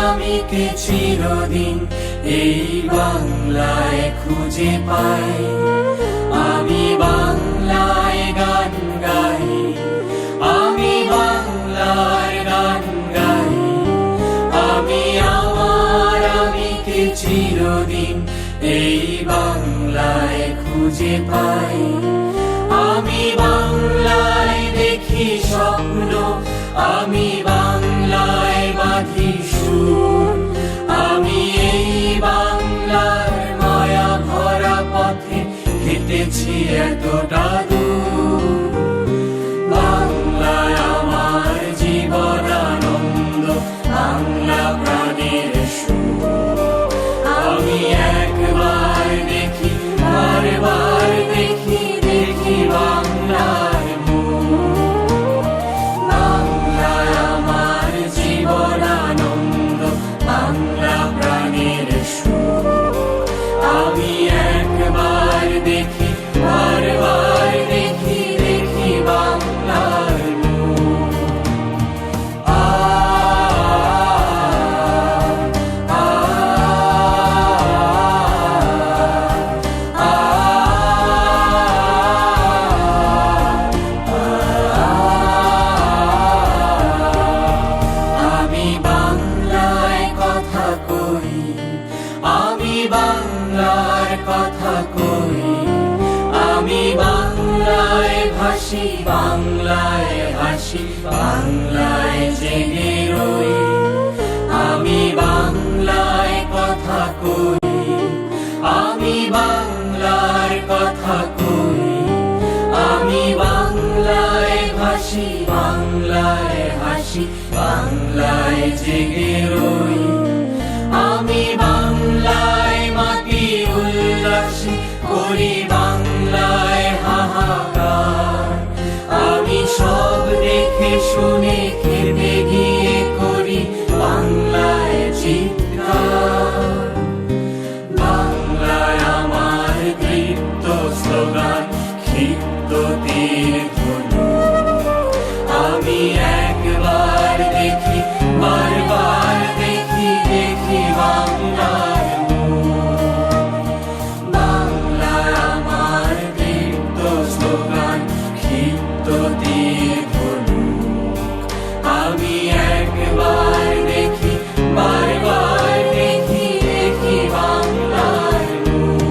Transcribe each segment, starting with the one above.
আমিকে চিরদিন এই বাংলায় খুঁজে পাই। আমি বাংলায় গান গাই, আমি বাংলার গান গাই। আমিকে চিরদিন এই বাংলায় খুঁজে পাই। আমি বাংলায় দেখি স্বপ্ন, আমি বাংলায় বাঁধি সুর। আমি এই বাংলার মায়া ভরা পথে হেঁটেছি এতটা দূর। বাংলায় আমার জীবন আনন্দ, বাংলা প্রাণের সুর। আমি একবার দেখি, বারবার দেখি, দেখি বাংলার মুখ। বাংলায় আমার জীবন আনন্দ, বাংলা প্রাণের সুর। আমি একবার দেখি, বারবার দেখি, দেখি বাংলার মুখ। আমি বাংলায় কথা কই, আমি বাংলার কথা কই। আমি বাংলায় ভাসি, বাংলায় হাসি, বাংলায় জেগে রই। আমি বাংলায় কথা কই, আমি বাংলার কথা কই। আমি বাংলায় ভাসি, বাংলায় হাসি, বাংলায় জেগে রই। আমি বাংলায় মাতি উল্লাসী করি, বাংলায় হাহাকার। আমি সব দেখে শুনে খেতে গিয়ে করি বাংলায় চিৎকার। বাংলায় আমার দৃপ্ত স্লোগান, ক্ষিপ্ত তীর ধনুক। আমি একবার দেখি, বারবার দেখি, দেখি বাংলার মুখ। বাংলায় আমার দীপ্ত স্লোগান, ক্ষিপ্ত তীর ধনুক। আমি একবার দেখি, বারবার দেখি, দেখি বাংলার মুখ।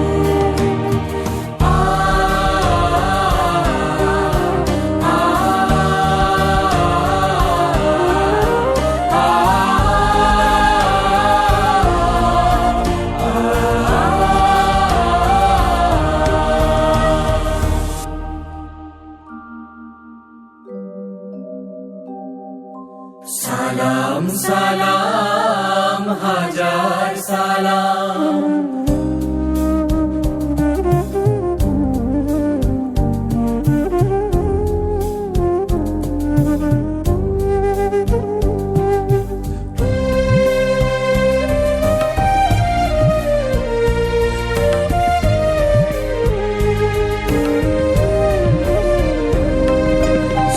সালাম সালাম হাজার সালাম।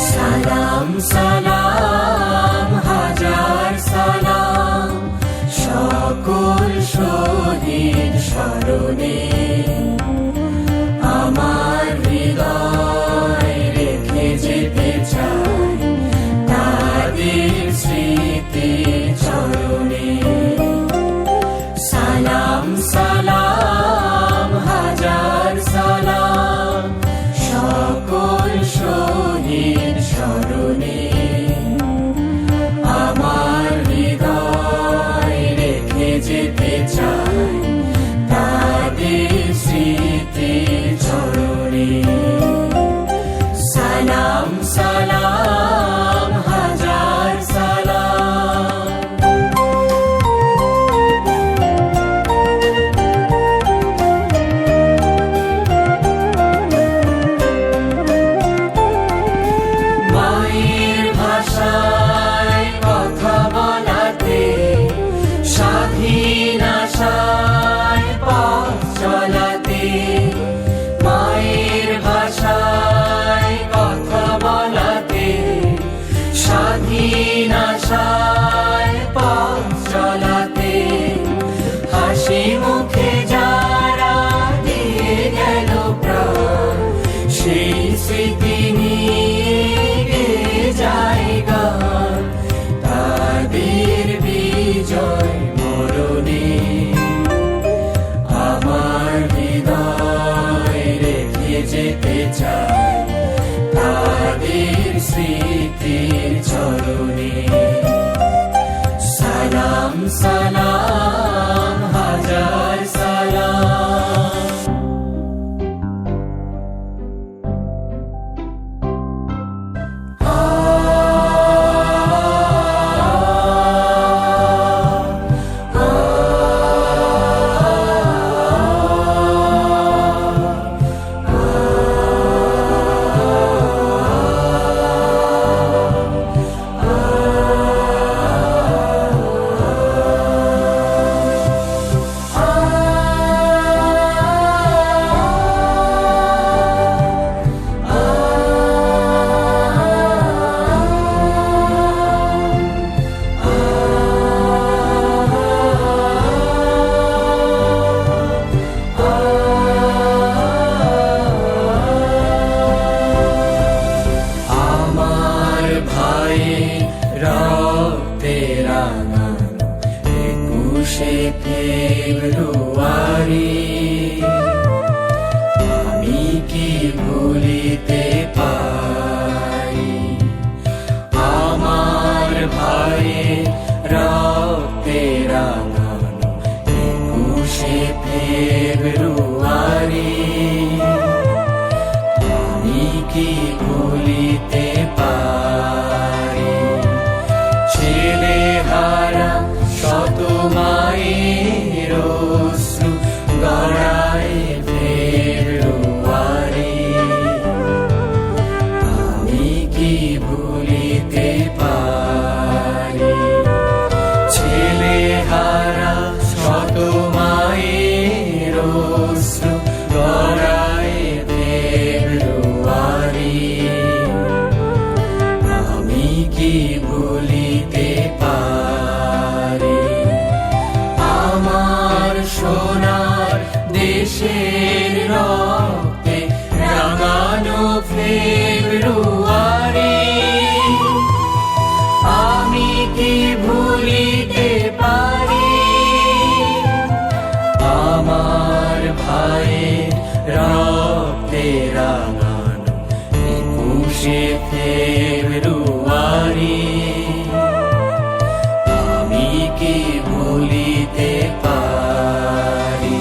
সালাম সালাম হাজার সালাম সকল শহীদ স্মরণে। আমার হৃদয় রেখে যেতে চাই তাদের স্মৃতি চরণে। সালাম সালাম হাজার সালাম সকল শহীদ স্মরণে। আমার হৃদয় রেখে যেতে চাই তাদের স্মৃতি রঙিন আশায় পথ চলাতে হাসি মুখে যারা দিয়ে গেল প্রাণ, সেই স্মৃতি নিয়ে যায় গান। তাদের বিজয় মরণে আমার হৃদয় রেখে যেতে চাই তাদের স্মৃতির চরণে। সালাম সালাম হাজার সালাম। ফেব্রুয়ারি আমি কি ভুলিতে পারি আমার ভাইয়ের রক্তে রাঙানো 21শে ফেব্রুয়ারি আমি কি ভুলিতে পারি ছেলে হারা শত মায়ের অশ্রু গড়ায় ফেব্রুয়ারি আমি কি ভুলিতে পারি ছেলে হারা শত মায়ের অশ্রু গড়ায় ফেব্রুয়ারি আমি কি ভুলিতে পারি আমার সোনার দেশের রক্তে রাঙানো ফেব্রুয়ারি আমি কি ভুলিতে পারি আমার ভাইয়ের রক্তে রাঙানো 21শে ফেব্রুয়ারি আমি কি ভুলিতে পারি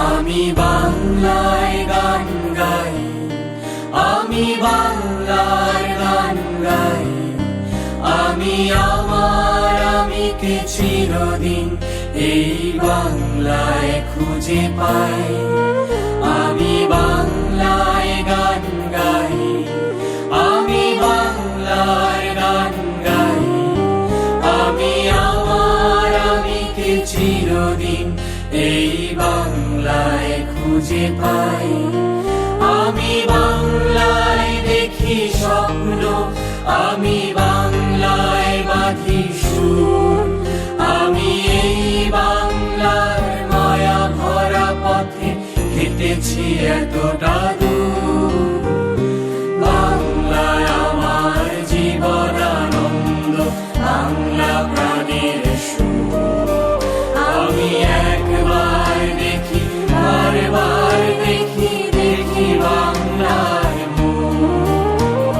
আমি বাংলায় গান গাই আমি বাংলার গান গাই আমি আমার আমিকে চিরদিন এই বাংলায় খুঁজে পাই আমি বাংলায় গান গাই আমি বাংলার গান গাই আমি আমার আমিকে চিরদিন এই বাংলায় খুঁজে পাই আমি বাংলায় দেখি স্বপ্ন আমি বাংলায় বাঁধি সুর আমি এই বাংলার মায়া গেছি এতটা দূর। বাংলায় আমার জীবনানন্দ, বাংলা প্রাণের সুর। আমি একবার দেখি, বারবার দেখি, দেখি বাংলার মুখ।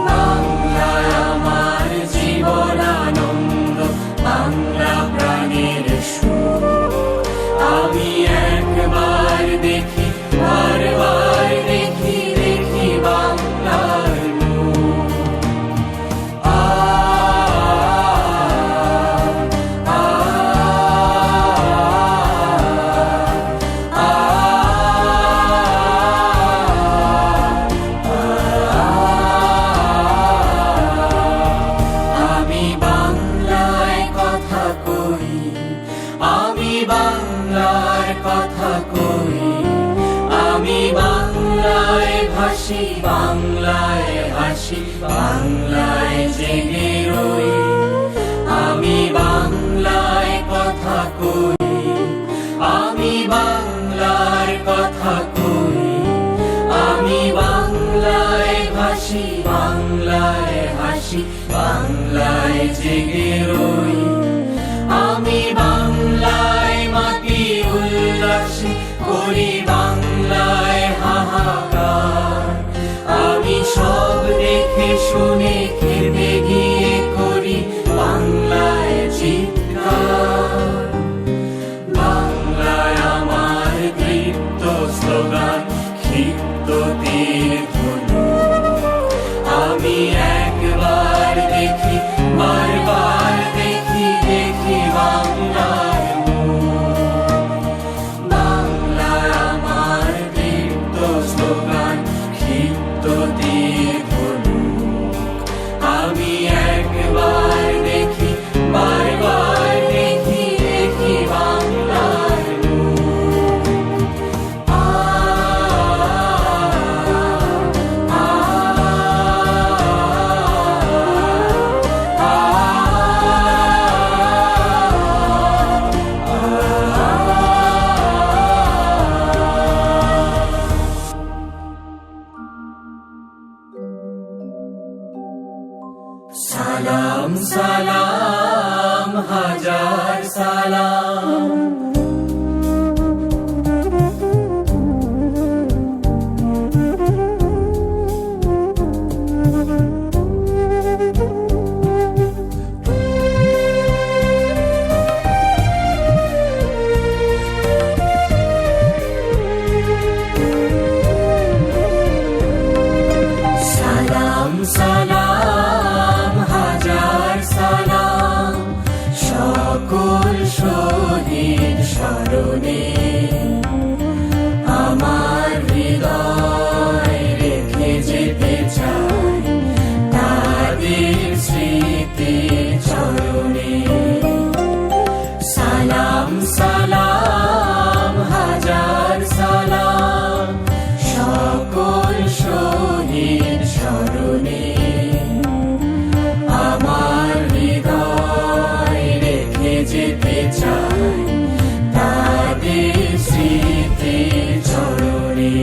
বাংলায় আমার জীবনানন্দ, বাংলা প্রাণের সুর। আমি একবার দেখি, বারবার দেখি, দেখি বাংলার মুখ। আমি বাংলায় কথা কই, আমি বাংলার কথা কই, আমি বাংলায় ভাসি, বাংলায় হাসি, বাংলায় জেগে রই। আমি বাংলায় কথা কই, আমি বাংলার কথা কই, আমি বাংলায় ভাসি, বাংলায় হাসি, বাংলায় জেগে রই। আমি বাংলায় মাতি উল্লাসে করি, বাংলায় হাহাকার। আমি সব দেখে শুনে খেপে গিয়ে করি বাংলায় চিৎকার। বাংলায় আমার দৃপ্ত স্লোগান, ক্ষিপ্ত তীর ধনুক। আমি একবার দেখি, বারবার দেখি, দেখি বাংলার মুখ। বাংলায় আমার দীপ্ত স্লোগান, ক্ষিপ্ত তীর ধনুক। আমি একবার দেখি, বারবার দেখি, দেখি বাংলার মুখ। সালাম সালাম হাজার সালাম। সালাম সালাম হাজার সালাম, সকল শহীদ স্মরণে। আমার হৃদয় রেখে যেতে চাই তাদের স্মৃতি চরণে। সালাম সালাম হাজার সালাম, সকল শহীদ স্মরণে। আমার হৃদয় রেখে যেতে চাই তাদের স্মৃতি চরণে।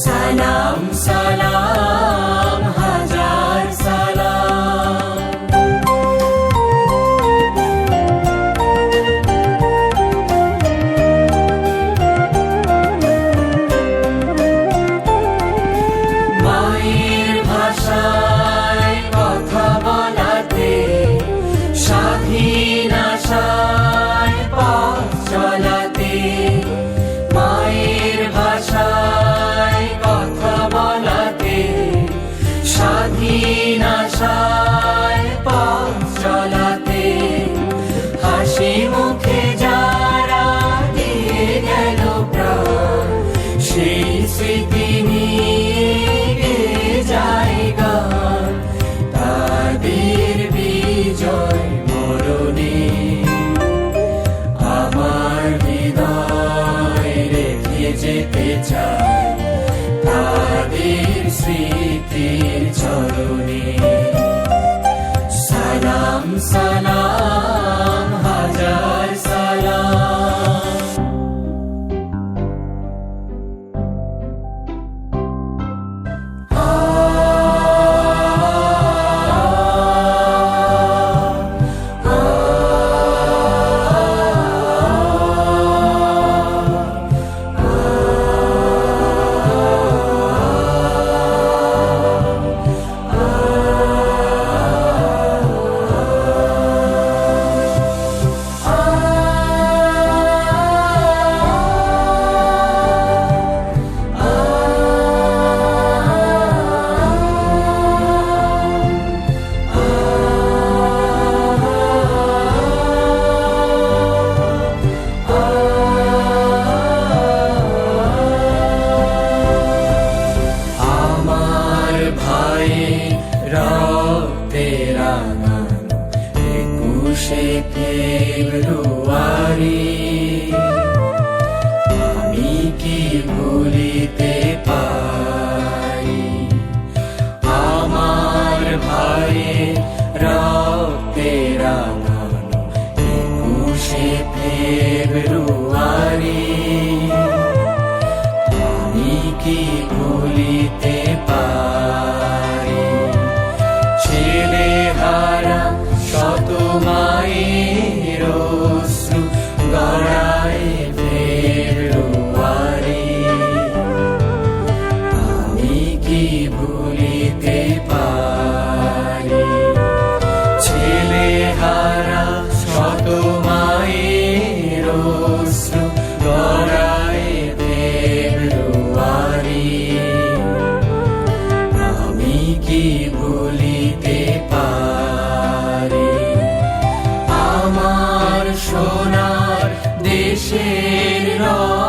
সালাম সালাম হাজার সালাম। মায়ের ভাষায় কথা বলাতে, স্বাধীন আশায় পথ চলাতে। মায়ের ভাষায় কথা বলাতে, স্বাধীন আশায় পথ চলাতে। হাসি মুখে যারা দিয়ে গেল প্রাণ, সেই স্মৃতি নিয়ে যায় গান। তাদের বিজয় মরণে আমার হৃদয় রেখে যেতে চাই তাদের স্মৃতির চরণে। সালাম সালাম হাজার সালাম। রক্তের রং